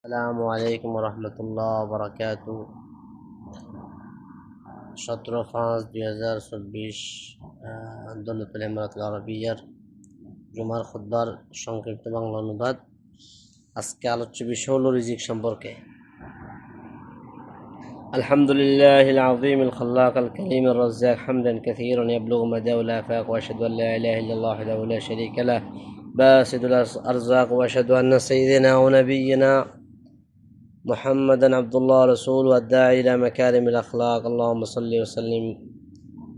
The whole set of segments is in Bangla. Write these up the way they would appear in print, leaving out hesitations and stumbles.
আসসালামু আলাইকুম রহমতুল্লাহ বরকাত। 17/5/2024 দৌলতুল ইমারাত আল আরবিয়ার জুমার খুতবার সংক্ষিপ্ত বাংলা অনুবাদ। আজকে আলোচ্য বিষয় হলো রিজিক সম্পর্কে। আলহামদুলিল্লাহিল আযীমিল খাল্লাকিল কারীমির রাজ্জাক হামদান কাসীরান ইয়াবলুগু মাদাউল আফাক ওয়া আশহাদু আল্লা ইলাহা ইল্লাল্লাহু ওয়াহদাহু লা শারীকা লাহ বাসিতুল আরযাক ওয়া আশহাদু আন্না সাইয়্যিদানা ওয়া নাবিyyana محمدا عبد الله رسوله والداعي إلى مكارم الأخلاق. اللهم صل وسلم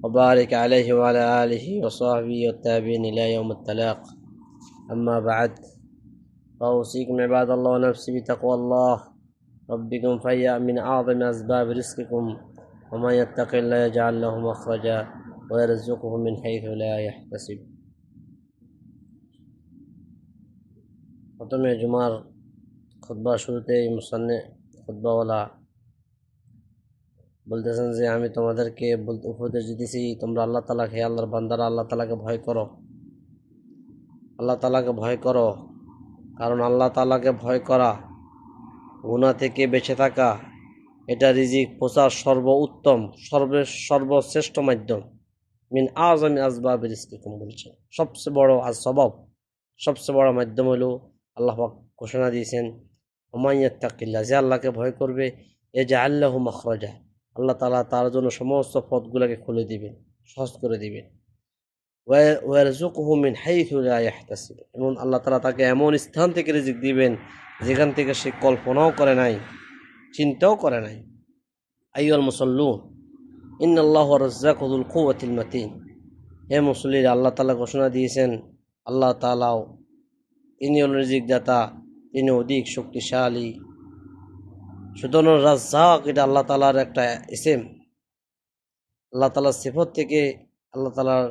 وبارك عليه وعلى آله وصحبه والتابعين إلى يوم التلاق. أما بعد، فأوصيكم عباد الله ونفسي بتقوى الله ربكم، فهي من أعظم أسباب رزقكم، ومن يتق الله يجعل له مخرجا ويرزقه من حيث لا يحتسب. প্রথমে জুমার খুতবা শুরুতে মুসান্নিফ খুতবাওয়ালা বলতেছেন যে আমি তোমাদেরকে উপদেশ দিতেছি, তোমরা আল্লাহ তাআলাকে, আল্লাহর বান্দারা আল্লাহ তাআলাকে ভয় করো, আল্লাহ তাআলাকে ভয় করো। কারণ আল্লাহ তাআলাকে ভয় করা, গুনাহ থেকে বেঁচে থাকা, এটা রিজিক পৌঁছার সর্বোত্তম সর্বশ্রেষ্ঠ মাধ্যম। মিন আযমি আসবাব রিজকিকুম বলছেন, সবচেয়ে বড় সবব, সবচেয়ে বড় মাধ্যম হলো আল্লাহ পাক ঘোষণা দিয়েছেন ওমান ইয়াত্তাকিল্লাহ, যে আল্লাহকে ভয় করবে, ইয়াজআল লাহু মাখরাজা, আল্লাহ তাআলা তার জন্য সমস্ত পথগুলোকে খুলে দিবেন, সহজ করে দিবেন। ওয়া ইয়ারযুকুহু মিন হাইথু লা ইয়াহতাসিব, এবং আল্লাহ তাআলা তাকে এমন স্থান থেকে রিজিক দিবেন যেখান থেকে সে কল্পনাও করে নাই, চিন্তাও করে নাই। আইয়ুল মুসাল্লুন ইন্নাল্লাহু রাজ্জাকু যুল কুওয়াতিল মাতিন, হে মুসল্লিরা, আল্লাহ তাআলা ঘোষণা দিয়েছেন, আল্লাহ তাআলাও তিনি হলেন রিজিক দাতা, তিনি অধিক শক্তিশালী। সুতরাং রাজ্জাক এটা আল্লাহ তাআলার একটা ইসম, আল্লাহ তাআলার সিফত থেকে, আল্লাহ তাআলার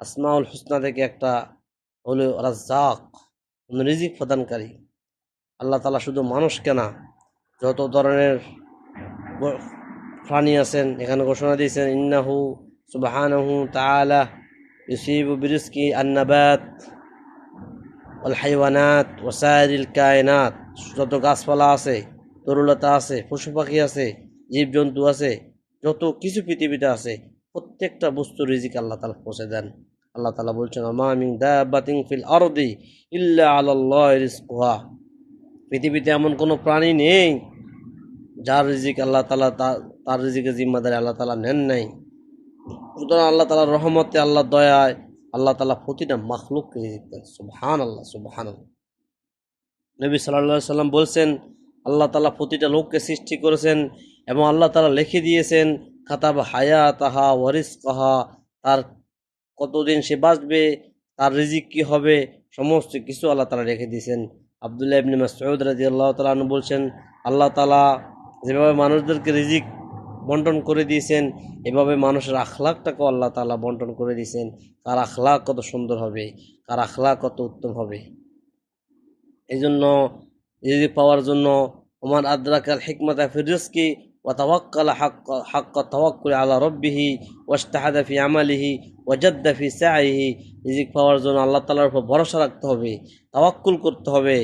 আসমাউল হুসনা থেকে একটা হলো রাজ্জাক, রিজিক প্রদানকারী। আল্লাহ তাআলা শুধু মানুষকে না, যত ধরনের প্রাণী আছেন এখানে ঘোষণা দিয়েছেন ইন্নাহু সুবহানাহু তাআলা ইউসিবু বিরিজকি আন-নাবাত ওয়াল হাইওয়ানাত ওয়া সাইরিল কায়নাত, যত গাছপালা আছে, তরুলতা আছে, পশু পাখি আছে, জীবজন্তু আছে, যত কিছু পৃথিবীতে আছে, প্রত্যেকটা বস্তুর রিজিক আল্লাহ তাআলা পৌঁছে দেন। আল্লাহ তাআলা বলছেন মা মিন দাব্বাতিন ফিল আরদি ইল্লা আলাল্লাহি রিজকুহা, পৃথিবীতে এমন কোনো প্রাণী নেই যার রিজিক আল্লাহ তাআলা তার রিজিকের জিম্মাদারি আল্লাহ তাআলা নেন নাই। সুতরাং আল্লাহ তাআলার রহমতে, আল্লাহর দয়ায় আল্লাহ তাআলা প্রতিটা মাখলুককে রিজিক দেন। সুবহানাল্লাহ, সুবহানাল্লাহ। নবী সাল্লাল্লাহু আলাইহি সাল্লাম বলছেন আল্লাহ তাআলা প্রতিটা লোককে সৃষ্টি করেছেন এবং আল্লাহ তাআলা লিখে দিয়েছেন খাতাব হায়াতাহা ওয়া রিজকাহা, তার কতদিন সে বাঁচবে, তার রিজিক কি হবে, সমস্ত কিছু আল্লাহ তাআলা রেখে দিয়েছেন। আব্দুল্লাহ ইবনে মাসউদ রাদিয়াল্লাহু তাআলা আনহু বলছেন আল্লাহ তাআলা যেভাবে মানুষদেরকে রিজিক বন্টন করে দিয়েছেন, এভাবে মানুষের আখলাকটাকেও আল্লাহ তাআলা বন্টন করে দিয়েছেন। কার আখলাক কত সুন্দর হবে, কার আখলাক কত উত্তম হবে। এই জন্য রিজিক পাওয়ার জন্য ওমান আদরাকাল হিকমাতা ফির রিজকি ওয়া তাওয়াক্কালা হাক্কা তাওয়াক্কুলি আলা রাব্বিহি ওয়াজতাহাদা ফি আমালিহি ওয়াজাদ্দা ফি সাইহি, রিজিক পাওয়ার জন্য আল্লাহ তাআলার উপর ভরসা রাখতে হবে, তাওয়াক্কুল করতে হবে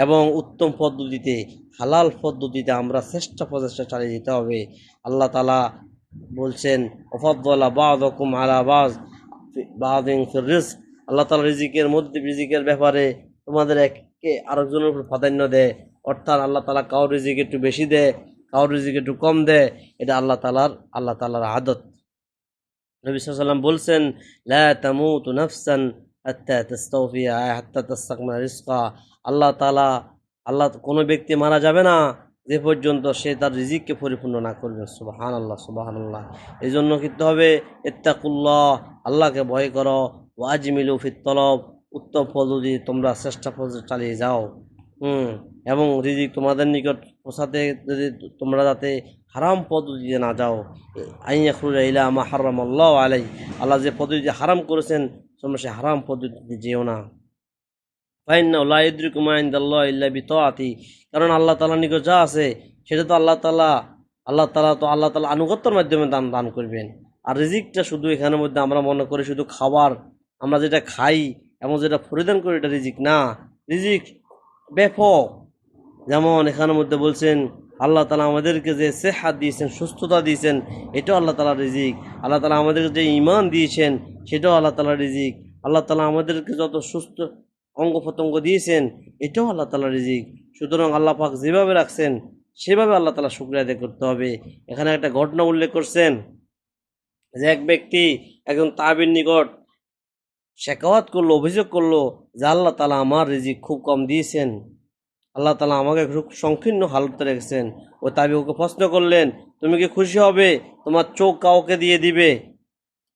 এবং উত্তম পদ্ধতিতে, হালাল পদ্ধতিতে আমরা চেষ্টা প্রচেষ্টা চালিয়ে যেতে হবে। আল্লাহ তাআলা বলছেন ওয়াফাদ্দালা বা'দাকুম আলা বা'দিন ফির রিজক, আল্লাহ তাআলা রিজিকের মধ্যে, রিজিকের ব্যাপারে তোমাদের একে আরেকজনের উপর প্রাধান্য দেয়। অর্থাৎ আল্লাহ তাআলা কারোর রিজিক একটু বেশি দেয়, কারোর রিজিক একটু কম দেয়, এটা আল্লাহ তাআলার আদত। নবী সাল্লাল্লাহু আলাইহি ওয়াসাল্লাম বলছেন লা তামুতু নাফসান হাত্তা তাস্তাওফিয়া হাত্তা তাস্তাকমিলা রিজকা, আল্লাহ কোনো ব্যক্তি মারা যাবে না যে পর্যন্ত সে তার রিজিককে পরিপূর্ণ না করবে। সুবহানাল্লাহ, সুবহানাল্লাহ। এই জন্য করতে হবে ইত্তাকুল্লাহ, আল্লাহকে ভয় করো, ওয়া আজমিলু ফিত তলব, উত্তম পদ্ধতি তোমরা চেষ্টা চালিয়ে যাও। এবং রিজিক তোমাদের নিকট পৌঁছাতে যদি তোমরা যাতে হারাম পদ্ধতিতে না যাও, আইয়াখরুজা ইলা মা হারামাল্লাহু আলাইহি, আল্লাহ যে পদ্ধতি হারাম করেছেন তোমরা সে হারাম পদ্ধতিতে যেও না। ফাইন্নাহু লা ইউদরিকু মা ইনদাল্লাহি ইল্লা বিতাআতি, কারণ আল্লাহ তাআলার নিকট যা আছে সেটা তো আল্লাহ তাআলা আনুগত্যের মাধ্যমে দান করবেন। আর রিজিকটা শুধু এখানের মধ্যে আমরা মনে করি শুধু খাবার, আমরা যেটা খাই এবং যেটা পরিধান করি এটা রিজিক না। রিজিক ব্যাপক, যেমন এখানের মধ্যে বলছেন আল্লাহ তালা আমাদেরকে যে সেহাত দিয়েছেন, সুস্থতা দিয়েছেন, এটাও আল্লাহ তালার রিজিক। আল্লাহ তালা আমাদেরকে যে ঈমান দিয়েছেন, সেটাও আল্লাহ তালার রিজিক। আল্লাহ তালা আমাদেরকে যত সুস্থ অঙ্গ প্রত্যঙ্গ দিয়েছেন, এটাও আল্লাহ তালার রিজিক। সুতরাং আল্লাহ পাক যেভাবে রাখছেন সেভাবে আল্লাহ তালা শুকরিয়া আদায় করতে হবে। এখানে একটা ঘটনা উল্লেখ করছেন যে এক ব্যক্তি একজন তাবির নিকট শেকাওয়াত করলো, অভিযোগ করলো যে আল্লাহ তালা আমার রিজিক খুব কম দিয়েছেন, আল্লাহ তালা আমাকে খুব সংকীর্ণ হালতে রেখেছেন। ও তাবি ওকে প্রশ্ন করলেন, তুমি কি খুশি হবে তোমার চোখ কাউকে দিয়ে দিবে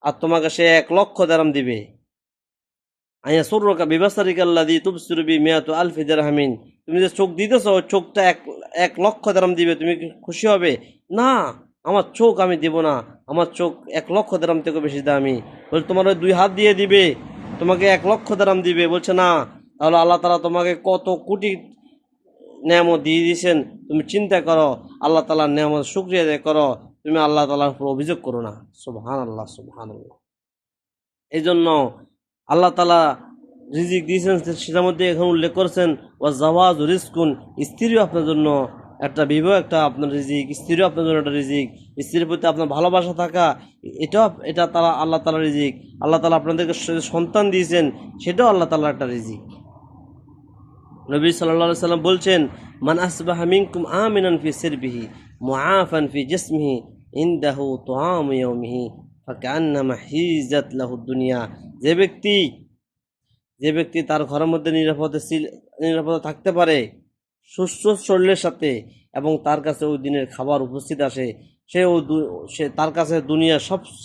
আর তোমাকে সে 1,00,000 দিরহাম দিবে? আইয়া সুরকা বিবাসারিকাল্লা দি তুবসিরবি মিয়াতু আলফি দিরহামিন, তুমি যে চোখ দিতেছ ওই চোখটা 1,00,000 দিরহাম দিবে, তুমি কি খুশি হবে? না, আমার চোখ আমি দেব না, আমার চোখ 1,00,000 দিরহাম থেকে বেশি দামি। বলছে তোমার ওই 2 হাত দিয়ে দিবে, তোমাকে 1,00,000 দিরহাম দিবে। বলছে না, তাহলে আল্লাহ তালা তোমাকে কত কোটি নেয়ামত দিয়ে দিয়েছেন, তুমি চিন্তা করো, আল্লাহ তালার নেয়ামত শুকরিয়া আদায় করো, তুমি আল্লাহ তালার উপর অভিযোগ করো না। সুবহানাল্লাহ, সুবহানাল্লাহ। এই জন্য আল্লাহ তালা রিজিক দিয়েছেন, সেটার মধ্যে এখন উল্লেখ করেছেন ও জাওয়াজ রিজকুন, স্ত্রীও আপনার জন্য একটা বিবাহ, একটা আপনার রিজিক, স্ত্রীও আপনার জন্য একটা রিজিক। স্ত্রীর প্রতি আপনার ভালোবাসা থাকা, এটা তারা আল্লাহ তালা রিজিক। আল্লাহ তালা আপনাদেরকে সন্তান দিয়েছেন, সেটাও আল্লাহ তালার একটা রিজিক। নবী সাল্লাল্লাহু আলাইহি সাল্লাম বলছেন, মান আসবাহা মিনকুম আমিনান ফি সিরবিহি মুআফান ফি জিসমিহি ইনদাহু তুআমু ইয়াউমিহি ফাকান্নামা হিজাত লাহু দুনিয়া। যে ব্যক্তি তার ঘরের মধ্যে নিরাপদে থাকতে পারে সুস্থ শরীরের সাথে, এবং তার কাছে ওই দিনের খাবার উপস্থিত আসে, সে তার কাছে দুনিয়া সবচেয়ে